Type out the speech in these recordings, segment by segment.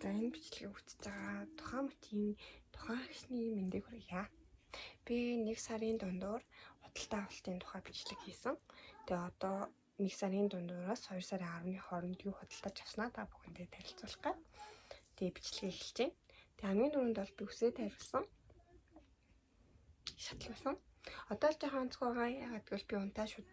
За энэ бичлэгийг үзэж байгаа тухайн мөчийн тухайн агшны мэндийг хүргье. Би 1 сарын дундуур худалдаа авалтын тухай бичлэг хийсэн. Тэгээ одоо 1 сарын дундуураас 2 сарын 10-ны хооронд юу худалдаж авснаа та бүхэндээ танилцуулах гэх. Тэгээ бичлэгийг эхэлж байна. Тэгээ хамгийн түрүүнд бол би үсээ тавьсан. Шатал байсан. Одоо л жоохон онцгой байгаа. Ягаад гэвэл би унтаа шууд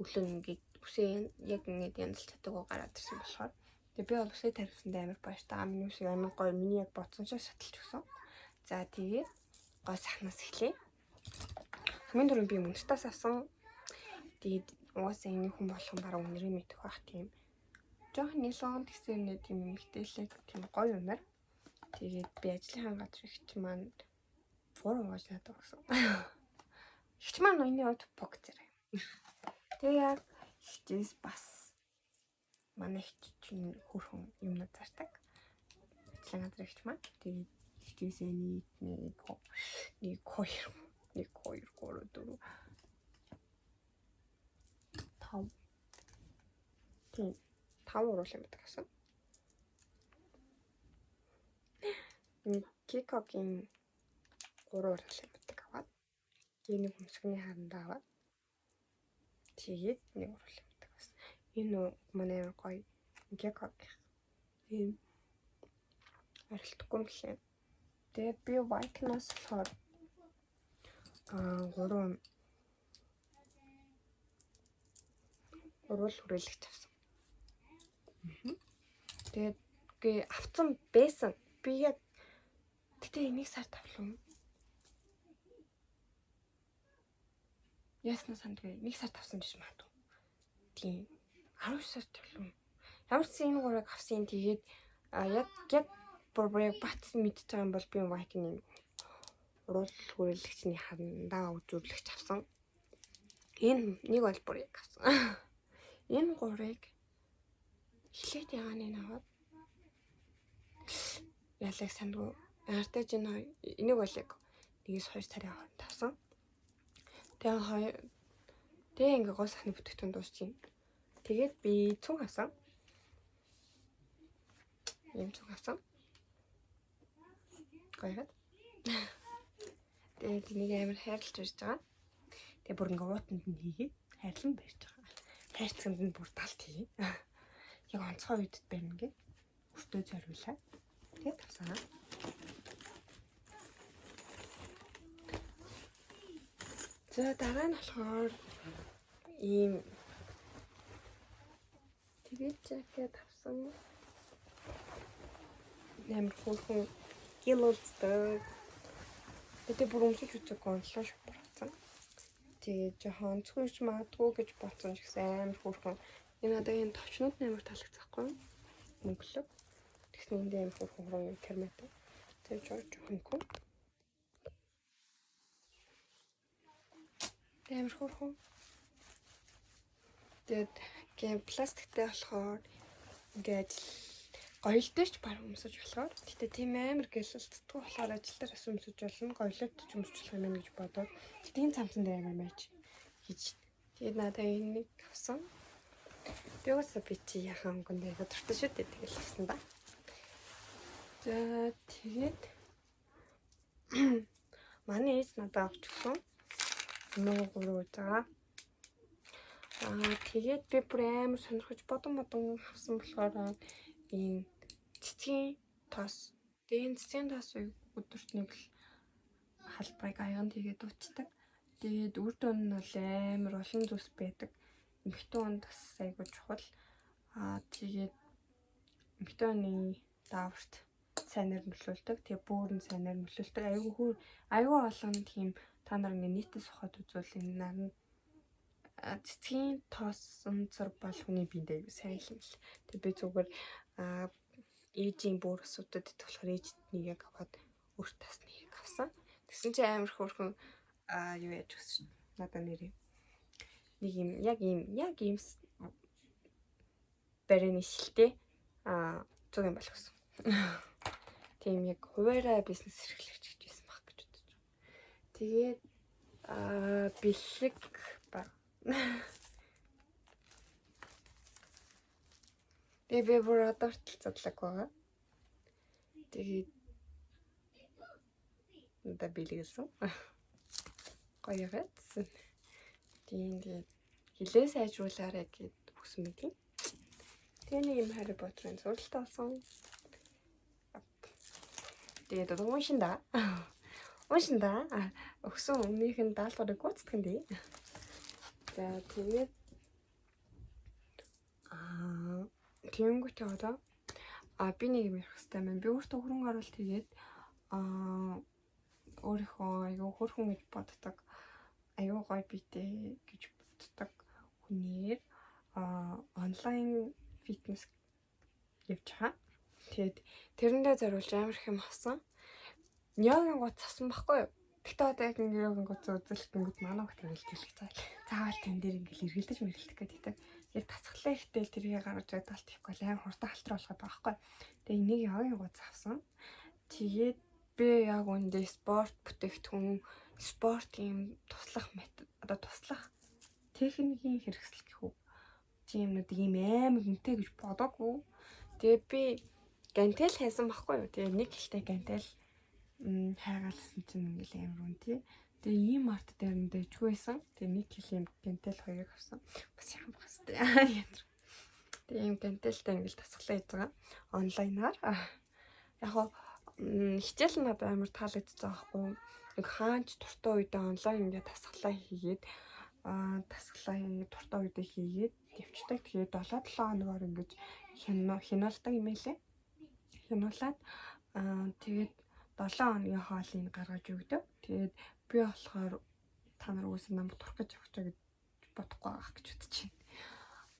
өглөө ингээд үсээ яг ингээд янзлж чадаагүй гараад ирсэн болохоор. Тэгээ би бол үсээ тавьсандаа амар баяртай. Миний үсэг амар гоё. Миний яг бодсон шиг шаталж өгсөн. За тэгээ гой сахнаас эхлэе. Хамгийн түрүүнд би мөнхтөөс авсан. Тэгээд угаасаа энэ хүн болгон баруун өнөрөө мэдэх байх тийм. Жохон нэлон тэгсэрнээ тийм мэгтээлэг тийм гоё өнөр. Тэгээд би ажлынхаа газар ихч маань форум угааж надад өгсөн. Ихч маань энэ хувьд бог зэрэг. Тэгээ яг ихчээс бас манай ихч чинь хөрхөн юмнууд зардаг. Ажлын газар ихч маань. Тэгээд ихчээсээ нэг 2 3 4 5 тийм 5 уруулын байдаг гэсэн. Кикогийн 3 уруулын байдаг аваад нэг хөмсгний харандаа аваад тэгээд 1 уруулын байдаг гэсэн. Энэ манай амар гоё киког ийм арилтгүй юм лээ. Тэгээд би Вайкнаас болохоор 3 хүрээлэгч авсан. Тэгээд авсан байсан. Би яг тэгтээ 1 сард авлаа. Яснаа сандгүй 1 сард авсан гэж магадгүй. Тийм 12 сард авлаа. Ямар ч энэ гурыг авсан. Тэгээд яг бүр бат мэдж байгаа юм бол би Вайкны уруул хүрээлэгчний хандаа үзүүлэгч авсан. Энэ нэг бол бүр яг авсан. Энэ 3-ыг эхлээд ягааны наваад ялаг сандгүй артаж энийг бол яг 1-2 сарын хооронд авсан. Тэгээ ингээ гоо сахны бүтээгдэхүүн дуусчихин. Тэгээд би цүн авсан. Ийм цүн авсан. Гайхаад. Тэгээд энийг амар хайрлаж барьж байгаа. Тэгээ бүр ингээ уутанд нь хийгээд хайрлан барьж байгаа. Хайрцагт нь бүр талт хий. Яг онцгой үед барина гэ. Өртөө зориулаа. Тэгээд авсан. За дараа нь болохоор ийм тэгээд жакет авсан. Амар хөөрхөн гилэлцтэй. Тэгээд бүр өмсөж үзэг онлоо шүү болсон. Тэгээд жоохон онцгойч магадгүй гэж бодсон ч гэсэн амар хөөрхөн. Энэ одоо энэ товчнууд амар таалагдчихгүй. Мөнгөлөг. Тэгсэн энэ амар хөөрхөн юм термэтэй. Тэгээд жоохон хөө. Амар хөөрхөн. Тэгээд гэм пластиктэй болохоор ингээд гоёлдорч баг өмсөж болохоор. Гэтэ тийм амар гэлэлтдэггүй болохоор ажил дээр бас өмсөж болно. Гоёлоод ч өмсөж юм гэж бодоод. Гэтэ энэ цамцан дээр амар байж хийж. Тэгээд надаа энийг авсан. Би уусаа би чи яхаа өнгөндөө дуртай шүү дээ тэгэл авсан да. За тэгээд манай ээж надад авч өгсөн. Нөгөө 3 удаа. Тэгээд би бүр амар сонирхож бодон авсан болохоор ийм цэцгийн тоос. Тэгээд цэцгийн тоос өдөрт нэг л халбарыг аян тэгээд уучдаг. Тэгээд үр дүн нь бол амар олон зүйлс байдаг. Эмхтэн онд бас айгуу чухал. Тэгээд эмхтэн оны дааварт сайнаар нөлөөлдөг. Тэгээ бөөрн сайнаар нөлөөлдөг. Айгуу олон тийм та нар ингээ нийтээс ухаад үзвэл энэ нарны цэцгийн тоос өнцөр бол хүний биед айгуу сайн юм л. Тэгээ би зүгээр ээжийн бүр асуудад идэх болохоор ээжд нэг яг аваад өөрт тасны яг авсан. Тэгсэн чинь амар хөөрхөн юу яаж өгсөн. Надаа нэрээ. Нэг юм яг ийм барины шилтэй 100 юм болгосон. Тийм яг хуваараа бизнес эрхлэгч гэж байсан баг гэж бодож байгаа. Тэгээд бэлэг баг. Тэгээ би бүр одоорт задлаг байгаа. Тэгээд надад бэлгэлсэн. Гоё яагаад. Тэгээд хилээ сайжруулаарай гэд хүсэн мэт. Тэгээ нэг юм Harry Potter-ын зуралт олсон. Тэгээд уншинда. Өгсөн өмнөх нь даалгаврыг гүйцэтгэх нь дээ. За тэгээд тэгэнгүүтээ одоо би нэг юм ярих хэрэгтэй байна. Би өөртөө хөрөнгө оруулалт хийгээд өөрийнхөө аюу хөрхөн гэж боддог аюу гоё битэй гэж боддог хүнээр онлайн фитнес явж байгаа. Тэгээд тэрэндээ зориулж амар их юм авсан. Йогийн гоц авсан байхгүй юу? Тэгтээ одоо яг ингэ йогийн гоц үзэлтэнгүүд манай хот хэрэглэж байгаа. Цаагаал тэн дээр ингээл эргэлдэж мэргэлдэх гэдэг. Яг тасгалаа ихтэй тэрийг гаргаж чадалт ихгүй амар хурдан халтар болоход байгаа байхгүй. Тэгээ энийг йогийн гоц авсан. Тэгээд би яг үндэ спорт бүтээгдэхүүн, спорт юм туслах метод, одоо туслах техникийн хэрэгсэл гэх үү. Тиймнүүд ийм амар хүнтэй гэж бодоогүй. Тэгээ би гантел хайсан байхгүй юу? Тэгээ нэг хэлтэй гантел хайгаалсан чинь ингээл амар үн тий. Тэгээ ийм арт дээр нь дэжгүй байсан. Тэгээ нэг хэлийн гантел хоёрыг авсан. Бас юм бастай. Тэгээ ийм гантелтай ингээл тасгалаа хийж байгаа. Онлайнаар. Яг хоо хичээл надад амар таалагдсан байхгүй. Яг хаач дуртай үедээ онлайн ингээд тасгалаа хийгээд дуртай үедээ хийгээд дэвчдэг. Тэгээд 7-7 хоногор ингээд хянуулдаг юм байлээ. Хянуулаад тэгээд 7 хоногийн хоолыг гаргаж өгдөг. Тэгээд би болохоор та нар үгүйс намайг турах гэж явах гэж бодохгүй байгаа гэж бодож байна.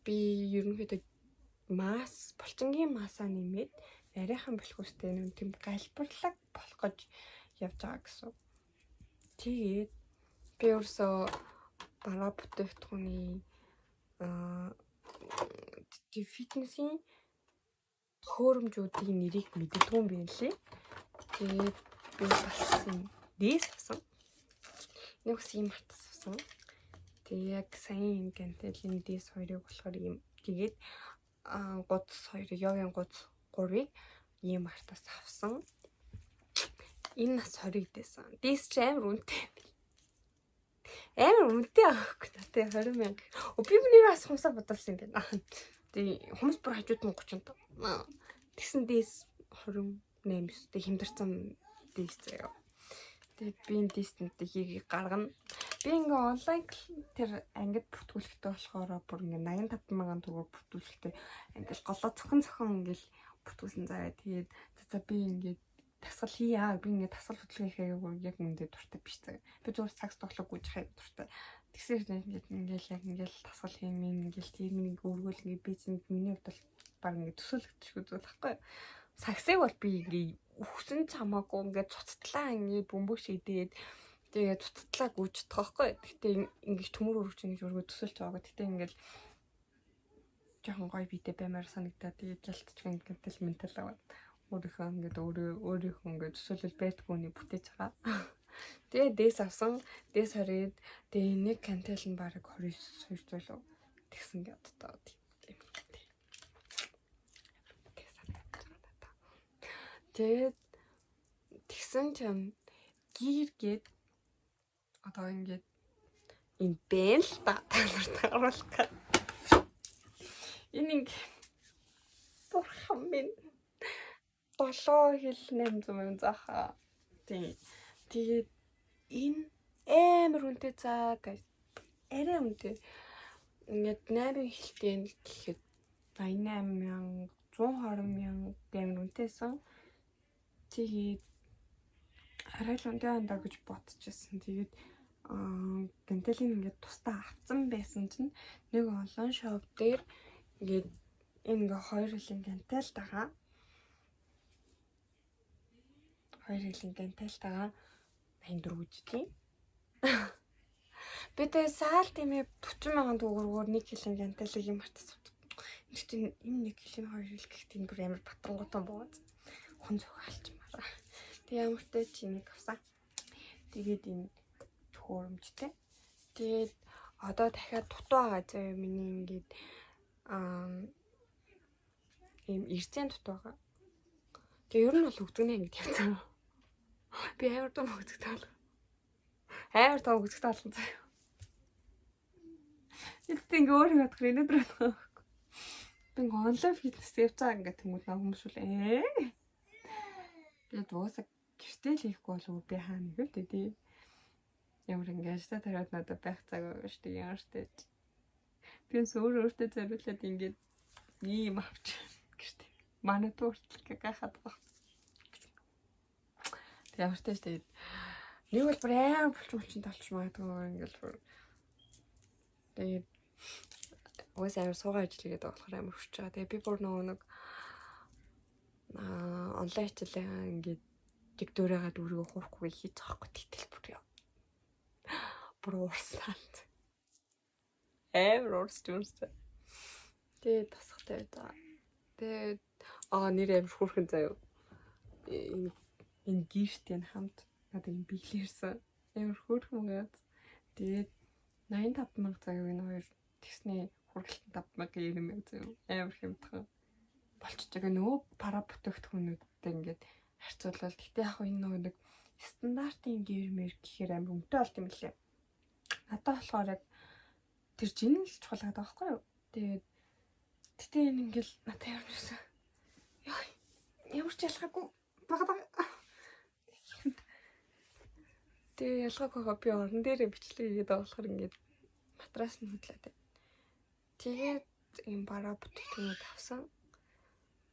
Би ерөнхийдөө булчингийн масаа нэмээд нарийнхан бэлхүүстэй нэг тийм галбарлаг болох гэж явж байгаа гэсэн. Тэгээд би өөрсөө бараа бүтээгдэхүүний фитнесийн хөөрөмжүүдийн нэрийг мэддэггүй юм байна лээ. Тэгээд би бас дээс авсан. Нэг бас юм хатсан. Тэгээд яг сайн гантелийн дээс хоёрыг болохоор юм. Тэгээд гоц хоёрыг йогийн гоц 3-ыг ийм артаас авсан. Энэ нас 20 дэсэн. Дээс ч амар үнэтэй. Амар үнэтэй аахгүй надад 20 мянга. Би нэрээс хумсаа бодолсон юм байна. Тэгээ хүмүүс бүр хажууд нь 30 таа. Тэгсэн дээс 28 тэг хэмдэрсэн дээс заяа. Тэгээ би энэ дээснүүдийг хийгийг гаргана. Би ингээ онлайн тэр ангид бүртгүүлэхтэй болохоор бүр ингээ 85,000 төгрөг бүртгүүлэхтэй ингээл голоо цохон ингээл бүртгүүлсэн заяа. Тэгээд за би ингээ тасгал хийя. Би ингээ тасгал хөдөлгөөн хийхээ яг үндэ дуртай биш заяа. Би зүгээр цагс тоглох гүйж хайх дуртай. Тэгсээр ингээл тасгал хиймэн ингээл тийм нэг өргөөл ингээ бизнес миний хувьд бол баг ингээ төсөөлөгдөж үзвэл байхгүй. Сагсыг бол би ингээ үхсэн ч хамаагүй ингээ цуцтлаа ингээ бөмбөг шийдээд тэгээ цуцтлаа гүйждэг байхгүй. Тэгтээ ингээ төмөр өргөж ингээ өргөө төсөөлж байгаа. Тэгтээ ингээл жоохон гоё битэй баймаар санагдаад тэгээ жалтчгүй ингээл ментал аваад өөрийнхөө ингээ төсөөлөл байтгүй нэг бүтээж байгаа. Тэгээ дээс авсан. Дээс харээд тэгээ нэг кантел нь бараг 29 зулуу тэгсэн гэдэг одоо тийм. Тэгээд тэгсэн чинь гэргээд одоо ингээд энэ бэл та нарт оруулах гэж. Энэ ингээ бурхан минь 7 хил 800 заахаа. Тэгээд энэ амар үнэтэй цаа гэж арай үнэтэй. Ингээд 8 хилтэй гэхэд 88,000 120,000 гэмээр үнэтэйсэн. Тэгээд арай л үнэтэй андаа гэж бодчихсон. Тэгээд гантелийн ингээд тусдаа авсан байсан чинь нэг онлайн шоп дээр ингээд энэ ингээ 2 хилийн гантельтайгаа 84 үжтэй. Би тэгээ саал тиймээ 40,000 төгрөгөөр 1 хилийн гантелийг юм хатсан. Тэгтээ энэ 1 хилийн 2 хил гэхт энэ бүр амар батангуутан бооз. Хүн зугаалчмаар. Тэг ямар ч чи нэг авсан. Тэгээд энэ хөөрөмжтэй. Тэгээд одоо дахиад дутуу байгаа заяа миний ингээд ийм эрцэн дутуу байгаа. Тэгээ ер нь бол өгдөгнэ ингэж явцсан. Би амар том өгдөгтэй бол. Амар том өгдөгтэй болсон заяа. Эцэг ингээ өөр юм бодох өнөдөр бодох. Би онлайн фитнес явж байгаа ингээ тэмүүл хүмүүс үл Тэгээд уусаа гэртэл хийхгүй бол би хаана нэг л дээ. Ямар ингээ ажлаа тариад надад байх цаг байгаа шүү дээ. Ямар ч тааж. Би өөртөө зориулаад ингээд ийм авч гэртээ. Манай тууртал гахаад байгаа. Тэгээд ямар ч тааж тэгээд нэг бол бүр амар булчин талч магадгүй ингээл тэгээд уус амар суугаа ажиллагээд байгаа болохоор амар хүч байгаа. Тэгээд би бүр нэг онлайн хичээлээ ингээд дикториагаад өөрийгөө хуурахгүй хийж байгаа байхгүй тэгтэл бүр яа. Бүр уурсаад. Амар уурсч уурсаа. Тэгээд тасахтай байгаа. Тэгээд нэр амар хөөрхөн заяа. Энэ гэртийн хамт надад юм биелэрсэн. Амар хөөрхөн байгаад. Тэгээд 85,000 заяа энэ хоёр тэгснээ хүргэлтэн 5,090 заяа. Амар хямдхан болчихж байгаа нөгөө пара бүтээгдэхүүнүүдтэй ингээд харьцуулбал гэтээ яг энэ нөгөө нэг стандартын гэрмэр гэхээр амар өмтэй болт юм лээ. Надад болохоор яг тэр жинэл л чухал байгаа байхгүй юу? Тэгээд гэтээ энэ ингээл надад ямар нүсэн. Яа ямар ч ялгаагүй багтаа. Тэгээ ялгаагүй би орон дээрээ бичлэг хийгээд байгаа болохоор ингээд матрас нь хөдлөөд. Тэгээд юм бараа бүтээгдэхүүнүүд авсан.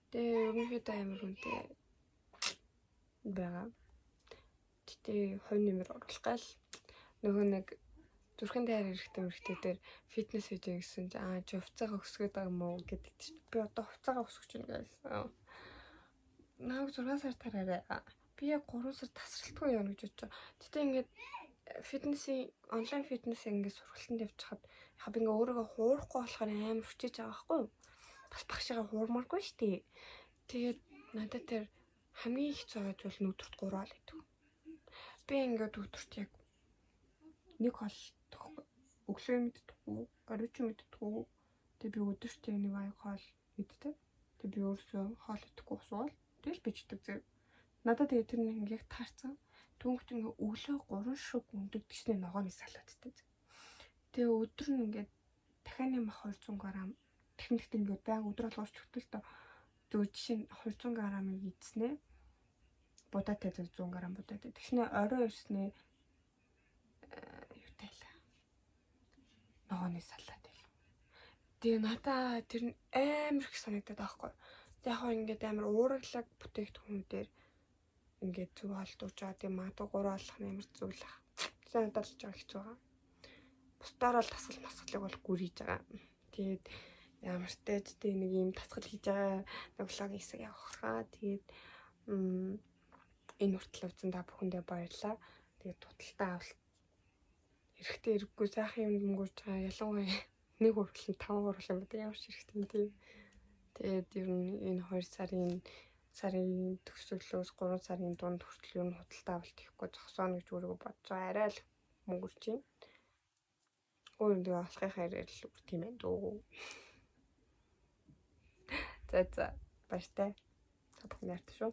Тэгээ ерөнхийдөө амар үнэтэй байгаа. Тэгтээ хувь нэмэр оруулах гал нөгөө нэг зүрхэн дээр хэрэгтэй дээр фитнес хийдэг гэсэн чинь хувцаагаа өсгöd байгаа юм уу гэдэг чинь би одоо хувцаагаа өсгөж байна гэсэн. Нааг 6 сар тараарай. Би яг 3 сар тасралтгүй явна гэж бодож байгаа. Тэгтээ ингээд фитнесийн онлайн фитнес ингээд сургалтанд явж хаад яг би ингээд өөрийгөө хуурахгүй болохоор амар хүчээж байгаа байхгүй юу? Бас багшигаа хуурмааргүй шүү дээ. Тэгээд надад тэр хамгийн их цогц бол өдөрт 3 хоол идэв. Би ингээд өдөрт яг нэг хоол идэхгүй. Өглөө мэддэггүй, оройч мэддэггүй. Тэгээд би өдөрт яг нэг аяг хоол иддэг. Тэгээд би өөрсдөө хоол идэхгүй усвал тэгэл бичдэг зэрэг. Надад тэгээд тэр нэг яг таарсан. Түүнхт ингээд өглөө 3 шог өндөг гэснээр ногооны салааттай. Тэгээ өдөр нь ингээд дахиад нэмэх 200 г техникт ингээд байг өдөр болгож төгтөлтөө зөв жишээ нь 200 г-ыг ийдснэ. Будаатай 100 г будаатай. Тэгснэ орой ирснэ юу тайлаа. Ногооны салаат байл. Тэгээ надаа тэр нь амар их санагдаад байхгүй. Тэг яг ингээд амар уурглаг бүтээгдэхүүнүүдээр ингээд зөв холдуулж байгаа. Тэг магадгүй 3 болох нь амар зүйл ах. Тэгсэн надад л жоо хэцүү байгаа. Бусдаар бол тасгал масгалыг бол гүрийж байгаа. Тэгээд ямар ч таажтай нэг юм тасгал хийж байгаа нэг влог хийсэг явахаа. Тэгээд энэ хүртэл үзэн та бүхэндээ баярлалаа. Тэгээд туталтаа авалт эрэхтэй эрэггүй сайхан юм дөнгөрж байгаа. Ялангуяа нэг хүртэл 5 хүртэл юм байна. Ямар ч эрэхтэй юм тийм. Тэгээд ер нь энэ 2 сарын төгсгөлөөс 3 сарын дунд хүртэл ер нь худалдаа авалт хийхгүй зогсооно гэж өөрийгөө бодож байгаа. Арай л мөнгөрч байна. Өөрөндөө алхахын хайраар л үр тийм байна дөө. За баяртай. Та бүхэн нарт шүү.